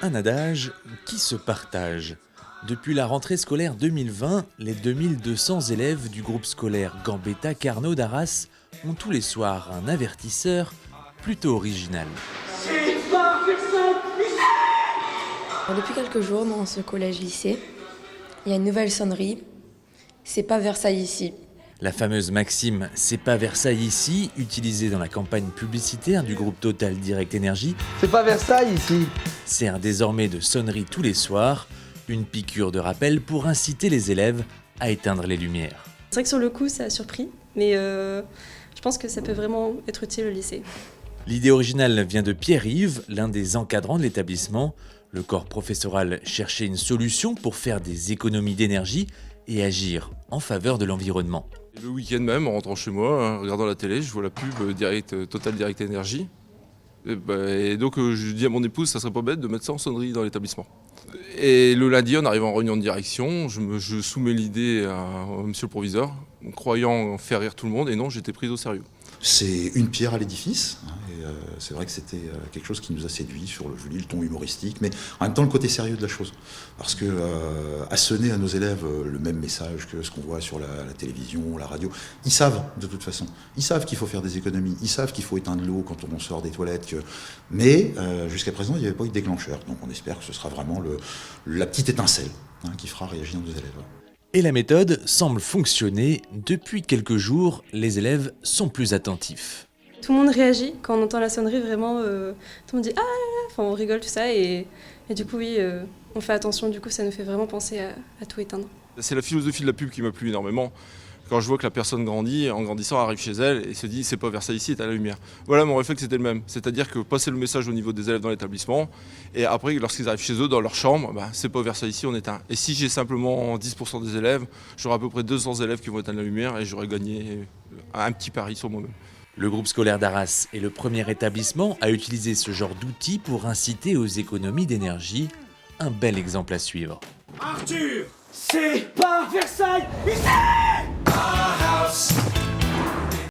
Un adage qui se partage. Depuis la rentrée scolaire 2020, les 2200 élèves du groupe scolaire Gambetta Carnot d'Arras ont tous les soirs un avertisseur plutôt original. Depuis quelques jours, dans ce collège-lycée, il y a une nouvelle sonnerie. C'est pas Versailles ici. La fameuse maxime « C'est pas Versailles ici », utilisée dans la campagne publicitaire du groupe Total Direct Energy, C'est pas Versailles ici. sert désormais de sonnerie tous les soirs, une piqûre de rappel pour inciter les élèves à éteindre les lumières. C'est vrai que sur le coup, ça a surpris, mais je pense que ça peut vraiment être utile au lycée. L'idée originale vient de Pierre-Yves, l'un des encadrants de l'établissement. Le corps professoral cherchait une solution pour faire des économies d'énergie et agir en faveur de l'environnement. Le week-end même, en rentrant chez moi, en regardant la télé, je vois la pub Total Direct Energy. Et donc je dis à mon épouse, ça serait pas bête de mettre ça en sonnerie dans l'établissement. Et le lundi, en arrivant en réunion de direction, je soumets l'idée à monsieur le proviseur, croyant faire rire tout le monde, et non, j'étais pris au sérieux. C'est une pierre à l'édifice, et c'est vrai que c'était quelque chose qui nous a séduit sur le ton humoristique, mais en même temps le côté sérieux de la chose. Parce que assonner à nos élèves le même message que ce qu'on voit sur la télévision, la radio, ils savent de toute façon. Ils savent qu'il faut faire des économies, ils savent qu'il faut éteindre l'eau quand on sort des toilettes. Mais jusqu'à présent, il n'y avait pas eu de déclencheur. Donc on espère que ce sera vraiment la petite étincelle qui fera réagir nos élèves. Et la méthode semble fonctionner. Depuis quelques jours, les élèves sont plus attentifs. Tout le monde réagit quand on entend la sonnerie, vraiment, tout le monde dit « Ah !» Enfin, on rigole, tout ça, et du coup, oui, on fait attention, du coup, ça nous fait vraiment penser à tout éteindre. C'est la philosophie de la pub qui m'a plu énormément. Quand je vois que la personne grandit, en grandissant, arrive chez elle et se dit « c'est pas Versailles ici, éteins la lumière ». Voilà, mon réflexe était le même. C'est-à-dire que passer le message au niveau des élèves dans l'établissement, et après, lorsqu'ils arrivent chez eux, dans leur chambre, c'est pas Versailles ici, on éteint. Et si j'ai simplement 10% des élèves, j'aurai à peu près 200 élèves qui vont éteindre la lumière et j'aurai gagné un petit pari sur moi-même. Le groupe scolaire d'Arras est le premier établissement à utiliser ce genre d'outils pour inciter aux économies d'énergie. Un bel exemple à suivre. Arthur, c'est pas Versailles ici!